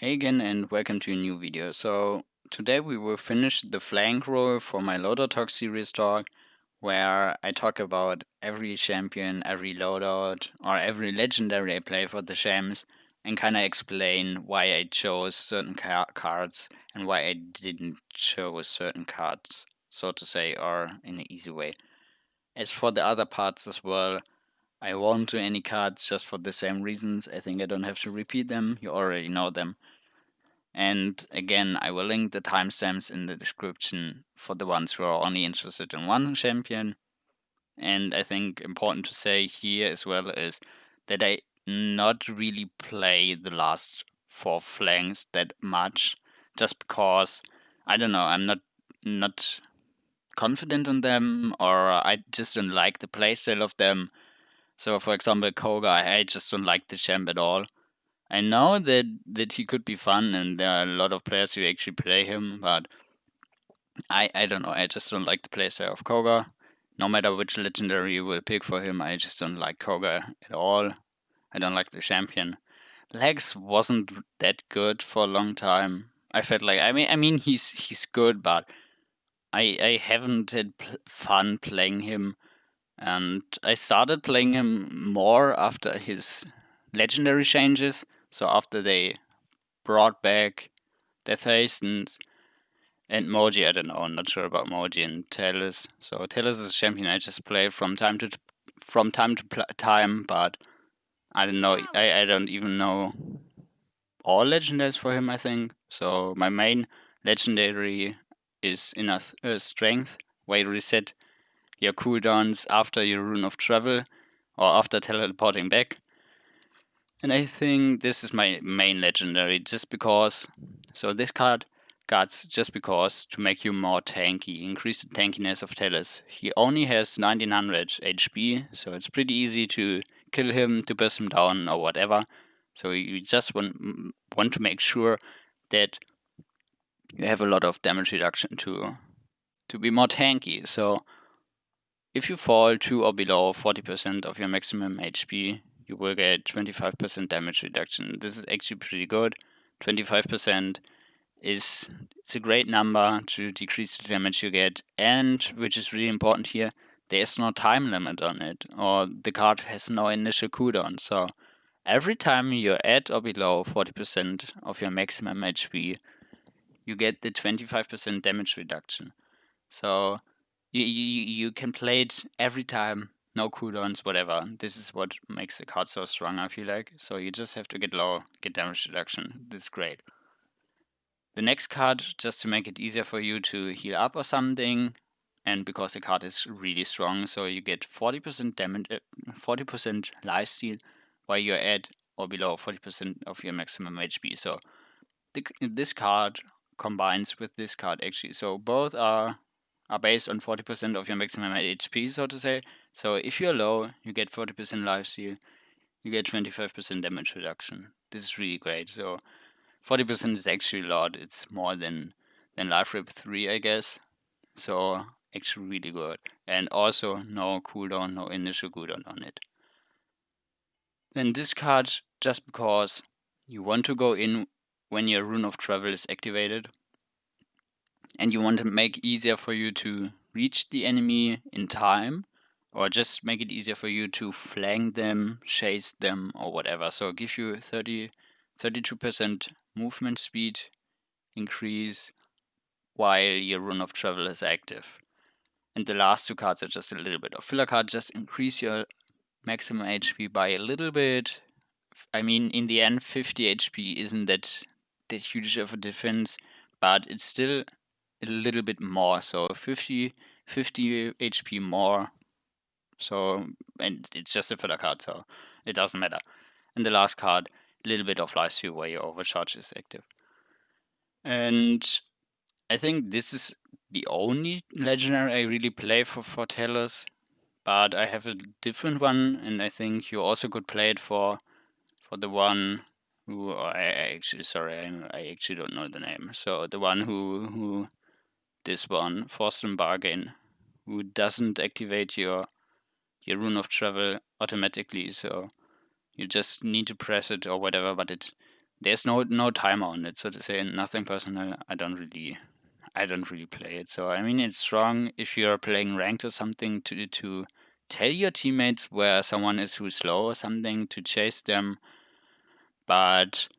Hey again and welcome to a new video. So today we will finish the flank role for my Loadout Talk series talk, where I talk about every champion, every loadout, or every legendary I play for the shams, and kind of explain why I chose certain cards and why I didn't choose certain cards, so to say, or in an easy way. As for the other parts as well, I won't do any cards just for the same reasons. I think I don't have to repeat them, you already know them. And again, I will link the timestamps in the description for the ones who are only interested in one champion. And I think important to say here as well is that I not really play the last four flanks that much, just because I don't know, I'm not confident on them, or I just don't like the playstyle of them. So for example, Koga, I just don't like the champ at all. I know that he could be fun, and there are a lot of players who actually play him, but I don't know. I just don't like the playstyle of Koga. No matter which legendary you will pick for him, I just don't like Koga at all. I don't like the champion. Legs wasn't that good for a long time. I felt like I mean he's good, but I haven't had fun playing him, and I started playing him more after his legendary changes. So after they brought back Death Hastens and Moji. I don't know. I'm not sure about Moji and Talus. So Talus is a champion I just play from time to time, but I don't know. I don't even know all legendaries for him. I think so. My main legendary is in a strength, where you reset your cooldowns after your rune of travel or after teleporting back. And I think this is my main legendary just because. So this card guards just because to make you more tanky, increase the tankiness of Talus. He only has 1900 HP, so it's pretty easy to kill him, to burst him down or whatever. So you just want to make sure that you have a lot of damage reduction to be more tanky. So if you fall to or below 40% of your maximum HP, you will get 25% damage reduction. This is actually pretty good. 25% is it's a great number to decrease the damage you get, and which is really important here, there's no time limit on it, or the card has no initial cooldown. So every time you're at or below 40% of your maximum HP, you get the 25% damage reduction. So you can play it every time, no cooldowns, whatever. This is what makes the card so strong, I feel like. So you just have to get low, get damage reduction. That's great. The next card, just to make it easier for you to heal up or something, and because the card is really strong, so you get 40% damage, 40% lifesteal while you're at or below 40% of your maximum HP. So this card combines with this card actually. So both are based on 40% of your maximum HP, so to say. So if you're low, you get 40% lifesteal, you get 25% damage reduction. This is really great. So 40% is actually a lot. It's more than Life Rip 3, I guess. So actually really good. And also no cooldown, no initial cooldown on it. Then this card, just because you want to go in when your Rune of Travel is activated, and you want to make easier for you to reach the enemy in time, or just make it easier for you to flank them, chase them, or whatever. So give you 32% movement speed increase while your Rune of Travel is active. And the last two cards are just a little bit of filler card, just increase your maximum HP by a little bit. I mean, in the end, 50 HP isn't that huge of a difference, but it's still a little bit more. So 50 HP more. So, and it's just a filler card, so it doesn't matter. And the last card, a little bit of lifesteal where your overcharge is active. And I think this is the only legendary I really play for Talus, but I have a different one, and I think you also could play it for the one who I actually I actually don't know the name. So the one who this one Forced Bargain, who doesn't activate your Rune of Travel automatically, so you just need to press it or whatever, but it there's no timer on it, so to say, nothing personal. I don't really play it. So I mean, it's strong if you're playing ranked or something to tell your teammates where someone is who's slow or something to chase them. But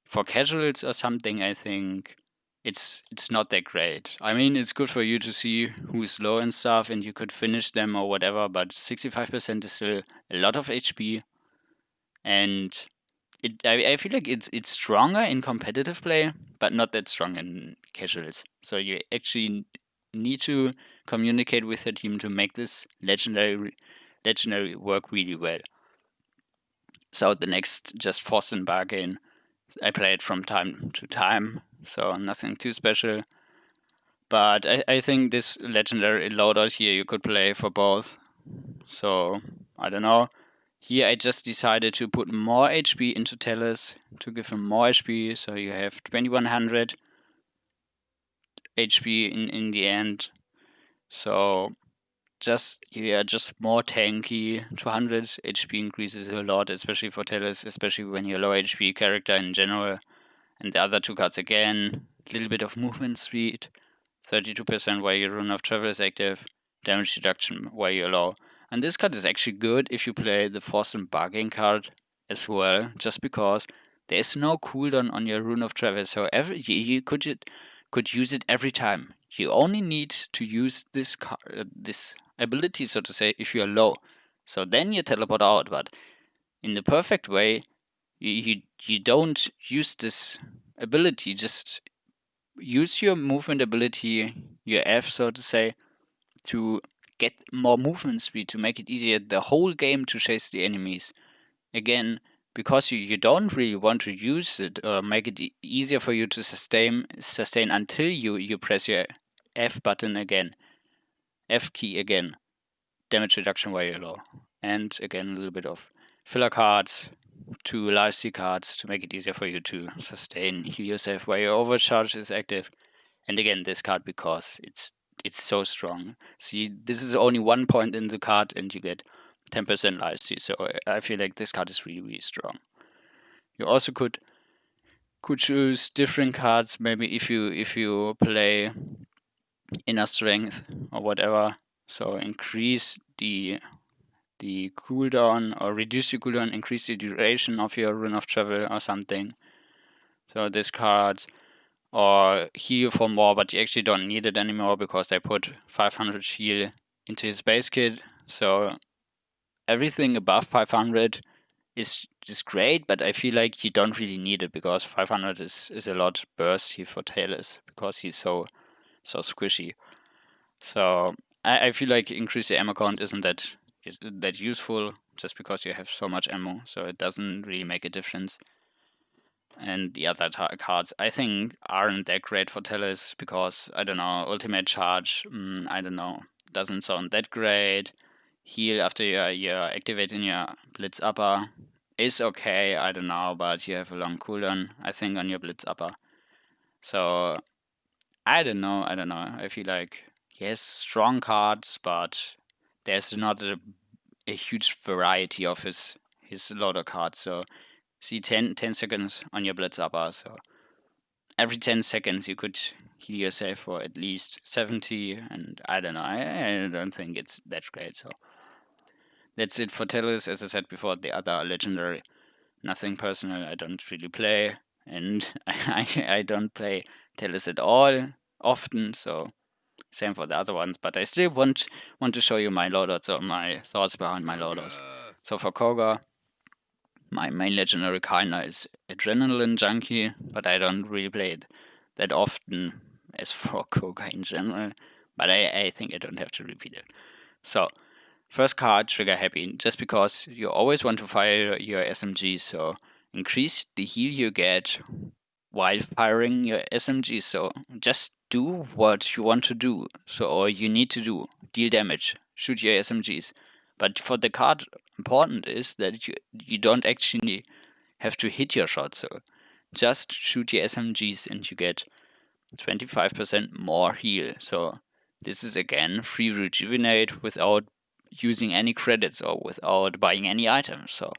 for casuals or something, I think it's not that great. I mean, it's good for you to see who's low and stuff, and you could finish them or whatever. But 65% is still a lot of HP, and I feel like it's stronger in competitive play, but not that strong in casuals. So you actually need to communicate with your team to make this legendary work really well. So the next just force and bargain, I play it from time to time, so nothing too special. But I think this legendary loadout here you could play for both. So I don't know. Here I just decided to put more HP into Talus to give him more HP, so you have 2100 HP in the end. So just more tanky. 200 HP increases a lot, especially for Talus, especially when you're low HP character in general. And the other two cards again, a little bit of movement speed, 32% while your rune of travel is active, damage reduction while you're low. And this card is actually good if you play the force and bargain card as well, just because there is no cooldown on your rune of travel, so you could use it every time. You only need to use this this ability, so to say, if you're low. So then you teleport out, but in the perfect way, you don't use this ability. Just use your movement ability, your F, so to say, to get more movement speed to make it easier the whole game to chase the enemies. Again, because you don't really want to use it or make it easier for you to sustain until you press your F button again, F key again, damage reduction while you're low, and again a little bit of filler cards, 2 lifesteal cards to make it easier for you to sustain, heal yourself while your overcharge is active, and again this card because it's so strong. See, this is only 1 point in the card and you get 10% lifesteal, so I feel like this card is really strong. You also could choose different cards, maybe if you play inner strength or whatever, so increase the cooldown or reduce your cooldown, increase the duration of your rune of travel or something. So this card, or heal for more, but you actually don't need it anymore because they put 500 heal into his base kit. So everything above 500 is great, but I feel like you don't really need it because 500 is a lot bursty for Talus because he's so squishy. So I feel like increase the ammo count isn't that useful just because you have so much ammo, so it doesn't really make a difference. And the other cards I think aren't that great for Talus because I don't know, ultimate charge, I don't know, doesn't sound that great. Heal after you're activating your blitz upper is okay, I don't know, but you have a long cooldown I think on your blitz upper. So I don't know. I feel like he has strong cards, but there's not a huge variety of his loader cards. So see 10 seconds on your blitz upper. So every 10 seconds you could heal yourself for at least 70, and I don't know. I don't think it's that great. So that's it for Talus. As I said before, the other are legendary. Nothing personal. I don't really play, and I don't play Talus at all often. So same for the other ones, but I still want to show you my loadouts or my thoughts behind my loadouts. So for Koga, my main legendary kinda is Adrenaline Junkie, but I don't really play it that often as for Koga in general, but I think I don't have to repeat it. So, first card, Trigger Happy, just because you always want to fire your SMG, so increase the heal you get while firing your SMG. So just do what you want to do. So, or you need to do, deal damage, shoot your SMGs. But for the card, important is that you don't actually have to hit your shot. So just shoot your SMGs and you get 25% more heal. So this is again free rejuvenate without using any credits or without buying any items. So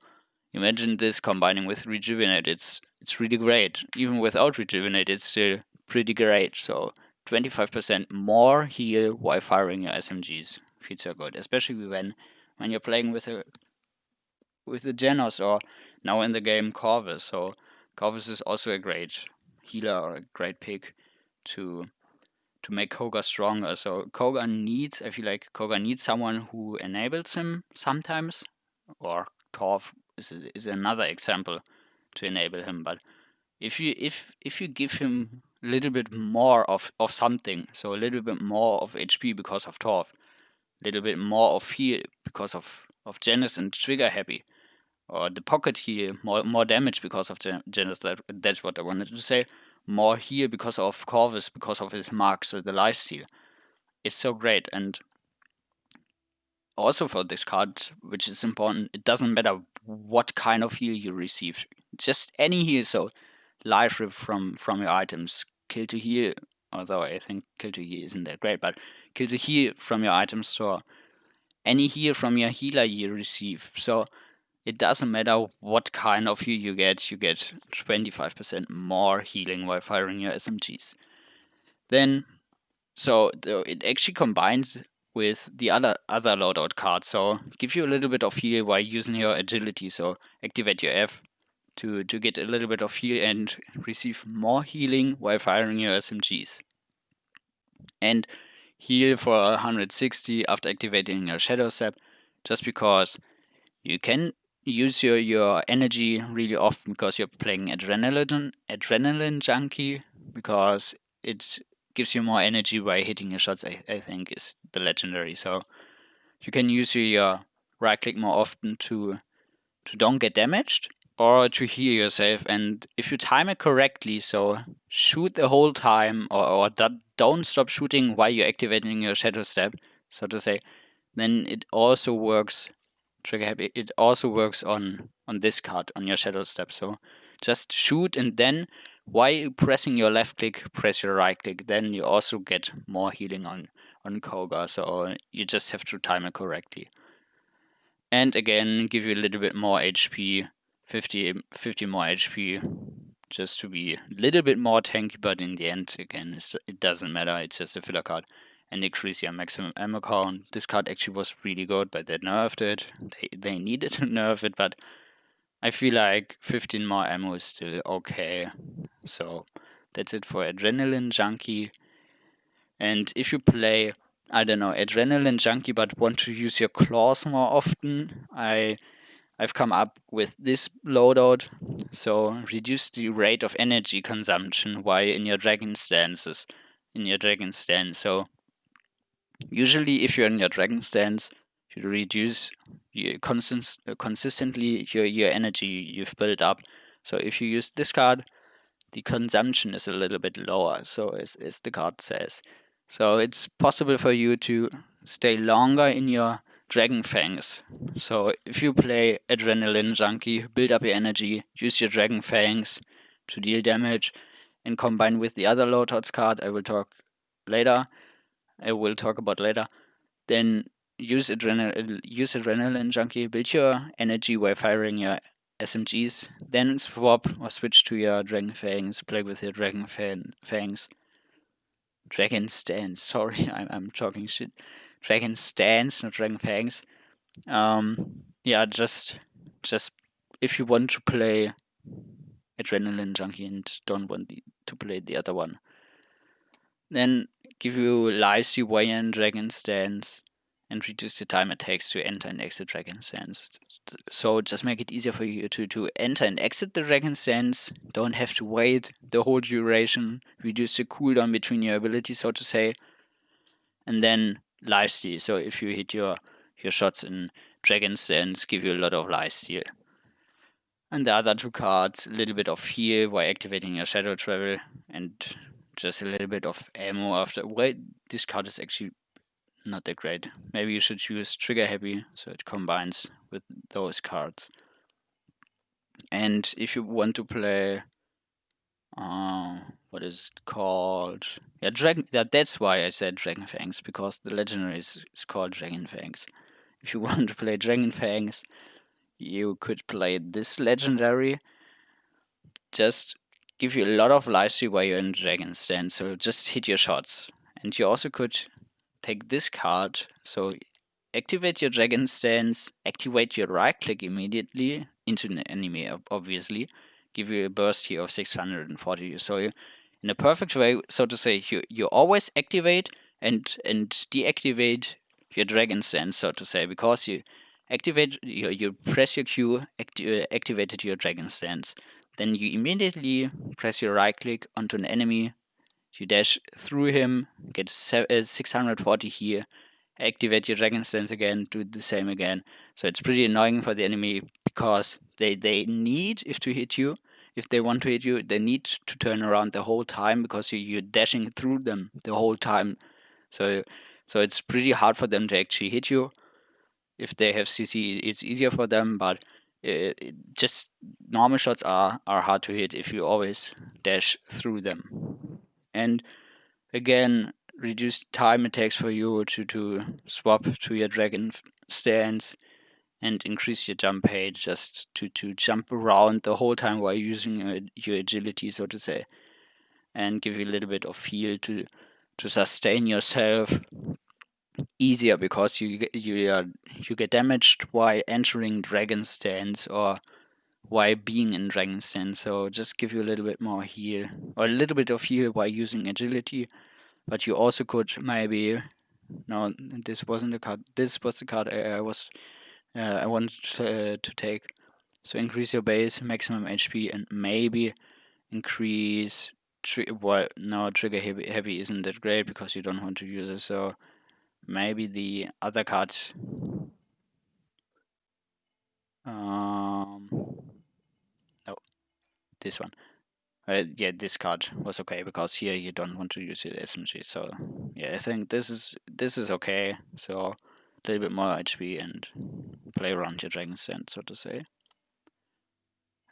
Imagine this combining with Rejuvenate. It's really great. Even without Rejuvenate, it's still pretty great. So 25% more heal while firing your SMGs feels so good, especially when you're playing with a Genos or now in the game Corvus. So Corvus is also a great healer or a great pick to make Koga stronger. So I feel like Koga needs someone who enables him sometimes, or Torv is another example to enable him. But if you give him a little bit more of something, so a little bit more of HP because of Torv, a little bit more of heal because of Janice and Trigger Happy, or the pocket heal, more damage because of Janice. That's what I wanted to say. More heal because of Corvus, because of his mark, so the lifesteal. It's so great. And also for this card, which is important, it doesn't matter what kind of heal you receive. Just any heal, so life rip from your items, kill to heal, although I think kill to heal isn't that great, but kill to heal from your item store, any heal from your healer you receive. So it doesn't matter what kind of heal you get 25% more healing while firing your SMGs. Then, so it actually combines with the other loadout card. So give you a little bit of heal while using your agility. So activate your F to get a little bit of heal and receive more healing while firing your SMGs. And heal for 160 after activating your Shadow Step, just because you can use your energy really often because you're playing adrenaline junkie, because it gives you more energy by hitting your shots. I think is the legendary. So you can use your right click more often to don't get damaged or to heal yourself. And if you time it correctly, so shoot the whole time, or don't stop shooting while you're activating your Shadow Step, so to say, then it also works. Trigger Happy, it also works on this card, on your Shadow Step. So just shoot, and then while pressing your left click, press your right click. Then you also get more healing on Koga. So you just have to time it correctly. And again, give you a little bit more HP, 50 more HP, just to be a little bit more tanky. But in the end, again, it doesn't matter. It's just a filler card. And increase your maximum ammo count. This card actually was really good, but they nerfed it. They needed to nerf it, but I feel like 15 more ammo is still okay. So that's it for Adrenaline Junkie. And if you play, I don't know, Adrenaline Junkie, but want to use your claws more often, I've come up with this loadout. So reduce the rate of energy consumption while in your dragon stances. So usually, if you're in your dragon stance, you reduce consistently your energy you've built up. So if you use this card, the consumption is a little bit lower. So as the card says, so it's possible for you to stay longer in your Dragon Fangs. So if you play Adrenaline Junkie, build up your energy, use your Dragon Fangs to deal damage, and combine with the other Loadouts card I will talk about later, then use Adrenaline Junkie, build your energy while firing your SMGs, then swap or switch to your Dragon Fangs, play with your Fangs. Dragon Stance, sorry, I'm talking shit. Dragon Stance, not Dragon Fangs. Yeah, just if you want to play Adrenaline Junkie and don't want to play the other one, then give you Lysi Wayan Dragon Stance and reduce the time it takes to enter and exit Dragon Stance. So just make it easier for you to enter and exit the Dragon Stance. Don't have to wait the whole duration. Reduce the cooldown between your abilities, so to say. And then lifesteal. So if you hit your shots in Dragon Stance, give you a lot of lifesteal. And the other two cards, a little bit of heal while activating your Shadow Travel, and just a little bit of ammo after. Well, this card is actually not that great. Maybe you should use Trigger Happy so it combines with those cards. And if you want to play, what is it called? Yeah, that's why I said Dragon Fangs, because the legendary is called Dragon Fangs. If you want to play Dragon Fangs, you could play this legendary. Just give you a lot of life steal while you're in Dragon Stand, so just hit your shots. And you also could take this card, so activate your Dragon Stance, activate your right click immediately into an enemy, obviously. Give you a burst here of 640. So in a perfect way, so to say, you always activate and deactivate your Dragon Stance, so to say, because you activate you press your Q, activated your Dragon Stance. Then you immediately press your right click onto an enemy, you dash through him, get 640 here, activate your Dragon Stance again, do the same again. So it's pretty annoying for the enemy because they need, if to hit you, if they want to hit you, they need to turn around the whole time because you're dashing through them the whole time. So it's pretty hard for them to actually hit you. If they have CC, it's easier for them, but just normal shots are hard to hit if you always dash through them. And again, reduced time it takes for you to swap to your dragon stance and increase your jump height just to jump around the whole time while using your agility, so to say, and give you a little bit of feel to sustain yourself easier because you get damaged while entering dragon stance or while being in dragon stance. So just give you a little bit more heal or a little bit of heal while using agility. But you also could maybe no, this wasn't the card. This was the card I wanted to take. So increase your base, maximum HP, and maybe increase. Well, no, trigger heavy isn't that great because you don't want to use it. So maybe the other card. No, this one. Yeah, this card was okay because here you don't want to use your SMG. So yeah, I think this is okay. So a little bit more HP and play around your dragon stand, so to say.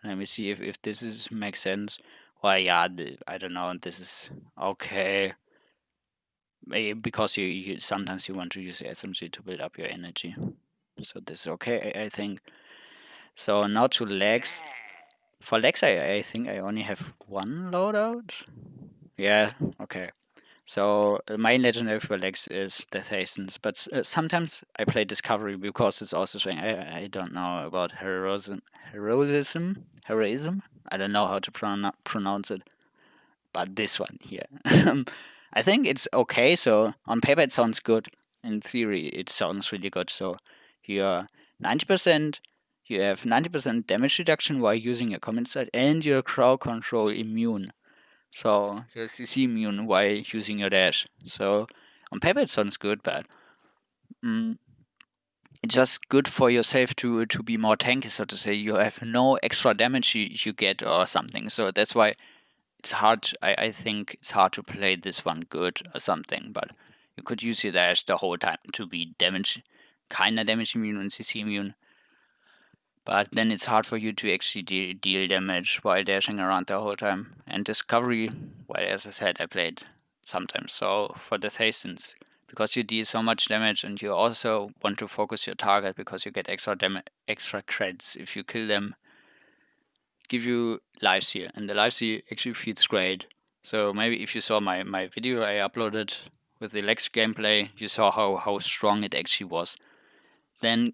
Let me see if this makes sense. Well, yeah, I don't know. This is okay. Because you sometimes you want to use the SMG to build up your energy. So this is okay, I think. So now to legs. For legs, I think I only have one loadout. Yeah, okay. So my legendary for legs is Death Hastens, but sometimes I play Discovery because it's also showing. I don't know about heroism. I don't know how to pronounce it, but this one here, I think it's okay. So on paper it sounds good. In theory, it sounds really good. So you're 90%. You have 90% damage reduction while using your command side, and your crowd control immune. So you're CC immune while using your dash. So on paper it sounds good, but it's just good for yourself to be more tanky, so to say. You have no extra damage you get or something. So that's why it's hard. I think it's hard to play this one good or something. But you could use your dash the whole time to be kinda damage immune and CC immune. But then it's hard for you to actually deal damage while dashing around the whole time. And Discovery, well, as I said, I played sometimes. So for the Hastings, because you deal so much damage and you also want to focus your target because you get extra creds if you kill them, give you life steal. And the life steal actually feels great. So maybe if you saw my video I uploaded with the Lex gameplay, you saw how strong it actually was. Then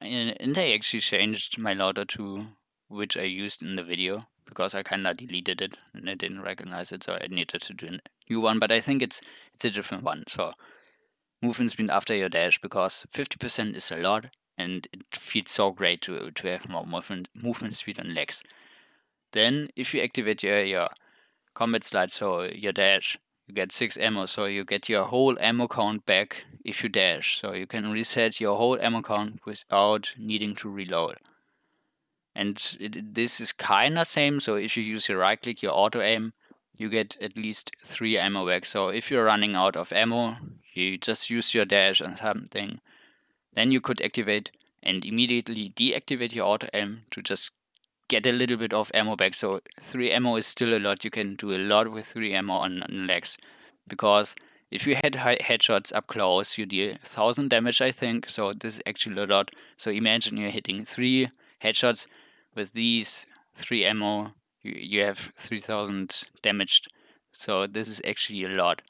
and I actually changed my loader to which I used in the video because I kinda deleted it and I didn't recognize it, so I needed to do a new one. But I think it's a different one. So movement speed after your dash because 50% is a lot and it feels so great to have more movement speed on legs. Then if you activate your combat slide, so your dash, you get 6 ammo, so you get your whole ammo count back if you dash. So you can reset your whole ammo count without needing to reload. And this is kinda same, so if you use your right click, your auto aim, you get at least 3 ammo back. So if you're running out of ammo, you just use your dash and something. Then you could activate and immediately deactivate your auto aim to just get a little bit of ammo back. So 3 ammo is still a lot. You can do a lot with 3 ammo on legs. Because if you had headshots up close, you deal 1000 damage, I think. So this is actually a lot. So imagine you're hitting 3 headshots. With these 3 ammo, you have 3000 damaged. So this is actually a lot.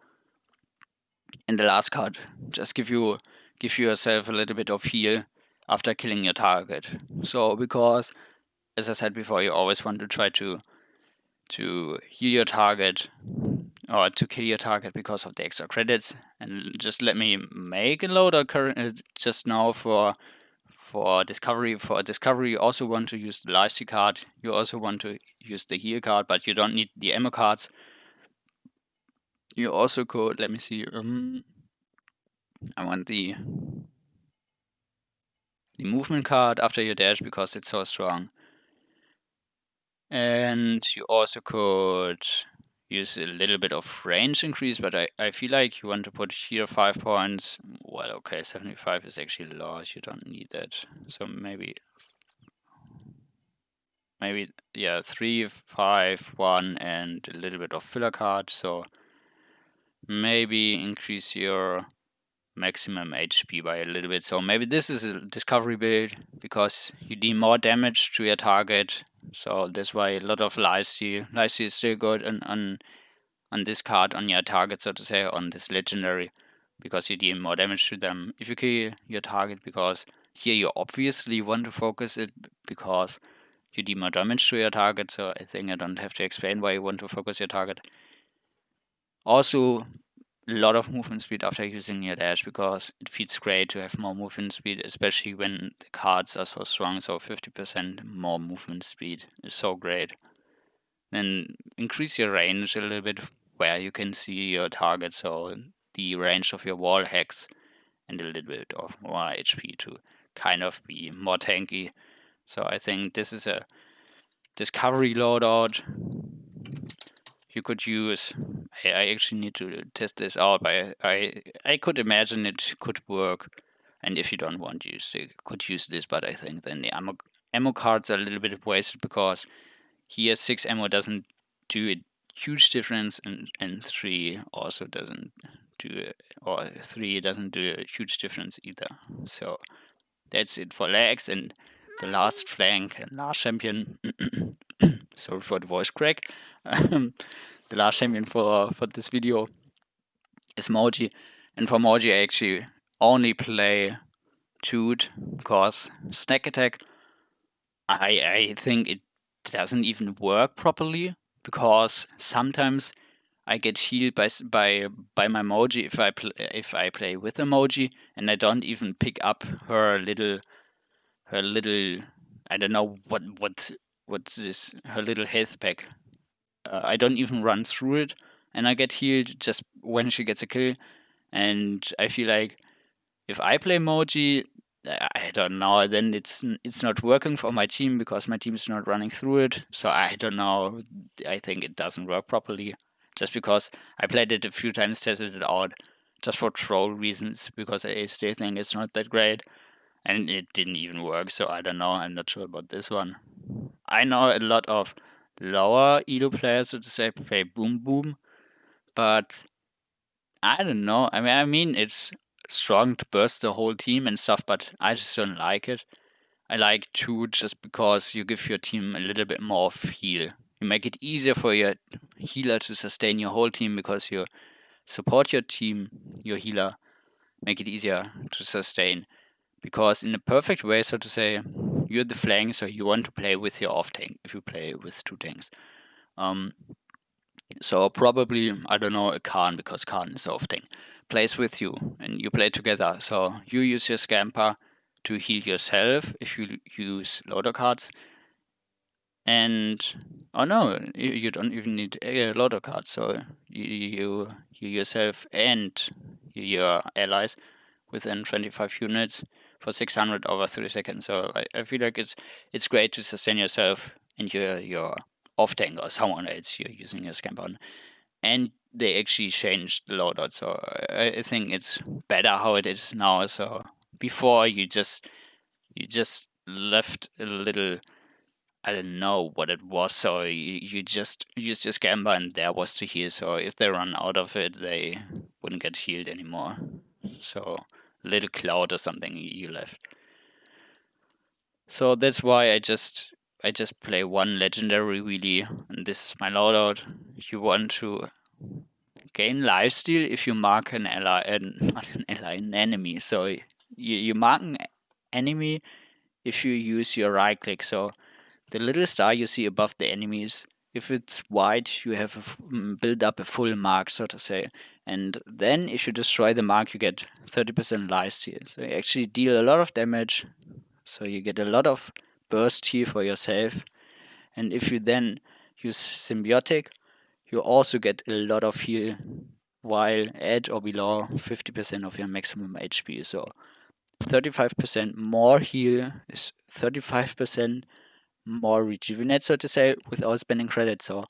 And the last card, just give yourself a little bit of heal after killing your target. So because, as I said before, you always want to try to heal your target or to kill your target because of the extra credits. And just let me make a loadout just now for discovery. For discovery, you also want to use the lifesteal card. You also want to use the heal card, but you don't need the ammo cards. You also could, let me see, I want the movement card after your dash because it's so strong. And you also could use a little bit of range increase, but I feel like you want to put here 5 points. Well, okay, 75 is actually large. You don't need that. So maybe, yeah, 3, 5, 1, and a little bit of filler card. So maybe increase your maximum HP by a little bit. So maybe this is a discovery build because you deal more damage to your target. So that's why a lot of lifesteal is still good on this card on your target, so to say, on this legendary, because you deal more damage to them if you kill your target. Because here you obviously want to focus it because you deal more damage to your target. So I think I don't have to explain why you want to focus your target. Also, a lot of movement speed after using your dash because it feels great to have more movement speed, especially when the cards are so strong. So 50% more movement speed is so great. Then increase your range a little bit where you can see your target, so the range of your wall hacks, and a little bit of more HP to kind of be more tanky. So I think this is a discovery loadout you could use. I actually need to test this out, but I could imagine it could work. And if you don't want to use it, could use this, but I think then the ammo cards are a little bit wasted because here 6 ammo doesn't do a huge difference, and 3 also doesn't do it, or 3 doesn't do a huge difference either. So that's it for legs. And the last flank and last champion. Sorry for the voice crack. The last champion for this video is Moji, and for Moji I actually only play Toot because snack attack. I think it doesn't even work properly because sometimes I get healed by my Moji if I play with a Moji, and I don't even pick up her little I don't know what's this, her little health pack. I don't even run through it, and I get healed just when she gets a kill. And I feel like if I play Moji, I don't know, then it's not working for my team because my team is not running through it. So I don't know. I think it doesn't work properly just because I played it a few times, tested it out just for troll reasons because I still think it's not that great, and it didn't even work. So I don't know. I'm not sure about this one. I know a lot of lower Elo players, so to say, play Boom Boom, but I don't know. I mean, it's strong to burst the whole team and stuff, but I just don't like it. I like two just because you give your team a little bit more of heal. You make it easier for your healer to sustain your whole team because you support your team, your healer, make it easier to sustain. Because in a perfect way, so to say, you're the flank, so you want to play with your off tank if you play with 2 tanks. So probably, I don't know, a Khan, because Khan is off tank, plays with you and you play together. So you use your scamper to heal yourself if you use loader cards. And oh no, you don't even need a loader card. So you heal yourself and your allies within 25 units for 600 over 30 seconds. So I feel like it's great to sustain yourself and your off tank or someone else you're using your scamper on. And they actually changed the loadout, so I think it's better how it is now. So before you just left a little, I don't know what it was. So you just used your scamper and there was to heal. So if they run out of it, they wouldn't get healed anymore. So a little cloud or something you left. So that's why I just play one legendary really, and this is my loadout. You want to gain lifesteal if you mark an ally, not an ally, an enemy. So you mark an enemy if you use your right click. So the little star you see above the enemies, if it's white, you have build up a full mark, so to say. And then if you destroy the mark, you get 30% lifesteal. So you actually deal a lot of damage. So you get a lot of burst heal for yourself. And if you then use symbiotic, you also get a lot of heal while at or below 50% of your maximum HP. So 35% more heal is 35% more rejuvenate, so to say, without spending credit. So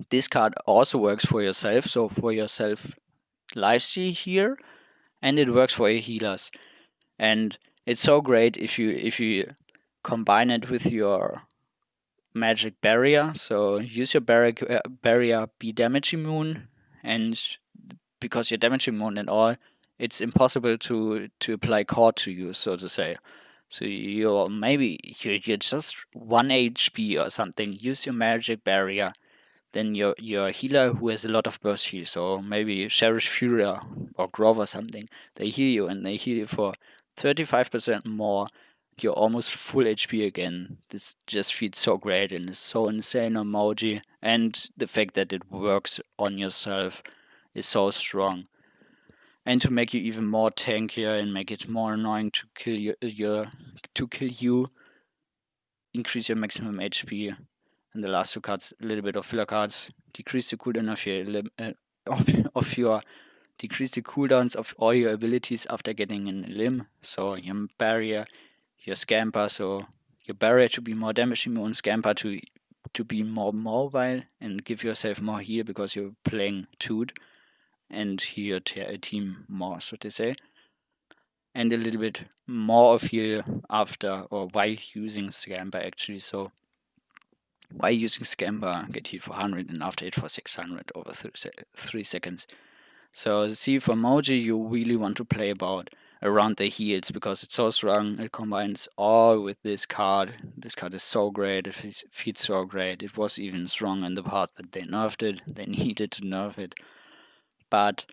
this card also works for yourself. So for yourself lifesteal here, and it works for your healers. And it's so great if you combine it with your magic barrier. So use your barrier, be damage immune, and because you're damage immune and all, it's impossible to apply cord to you, so to say. So you're just 1 HP or something. Use your magic barrier. Then your healer who has a lot of burst heal. So maybe Cherish Fury or Grove or something. They heal you and they heal you for 35% more. You're almost full HP again. This just feels so great and is so insane on Moji. And the fact that it works on yourself is so strong. And to make you even more tankier and make it more annoying to kill you, increase your maximum HP. And the last two cards, a little bit of filler cards, decrease the cooldown of your decrease the cooldowns of all your abilities after getting an limb. So your barrier, your scamper, so your barrier to be more damage immune, scamper to be more mobile and give yourself more heal because you're playing Toot and heal your team more, so to say. And a little bit more of heal after or while using scamper actually. So while using scamper, get heal for 100 and after it for 600 over 3 seconds. So see, for Moji, you really want to play about around the heals because it's so strong. It combines all with this card. This card is so great. It feels so great. It was even strong in the past, but they nerfed it. They needed to nerf it. But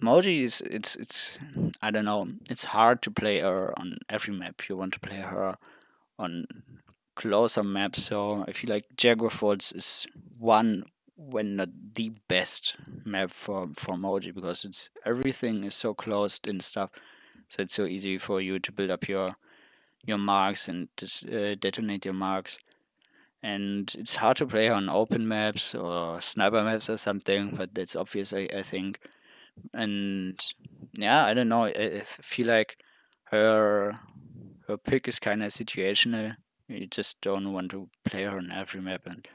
Moji is it's I don't know. It's hard to play her on every map. You want to play her on closer maps. So I feel like Jaguar Falls is one, when not the best map for Moji because it's everything is so closed and stuff. So it's so easy for you to build up your marks and just detonate your marks. And it's hard to play on open maps or sniper maps or something, but that's obvious, I think. And yeah, I don't know. I feel like her her pick is kind of situational. You just don't want to play her on every map, and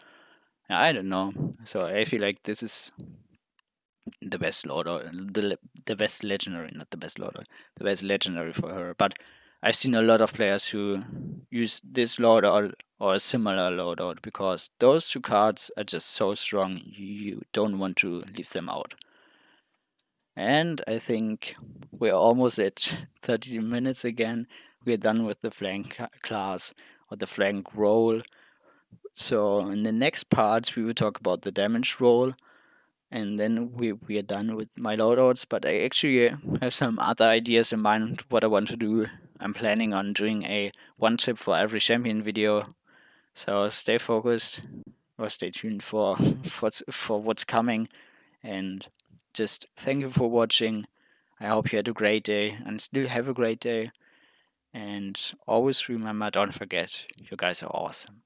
yeah, I don't know. So I feel like this is the best loadout, the best legendary, not the best loadout, the best legendary for her. But I've seen a lot of players who use this loadout or a similar loadout because those two cards are just so strong. You don't want to leave them out. And I think we're almost at 30 minutes again. We're done with the flank class or the flank role. So in the next parts, we will talk about the damage role, and then we are done with my loadouts. But I actually have some other ideas in mind what I want to do. I'm planning on doing a one tip for every champion video. So stay focused or stay tuned for for what's coming. And just thank you for watching. I hope you had a great day and still have a great day. And always remember, don't forget, you guys are awesome.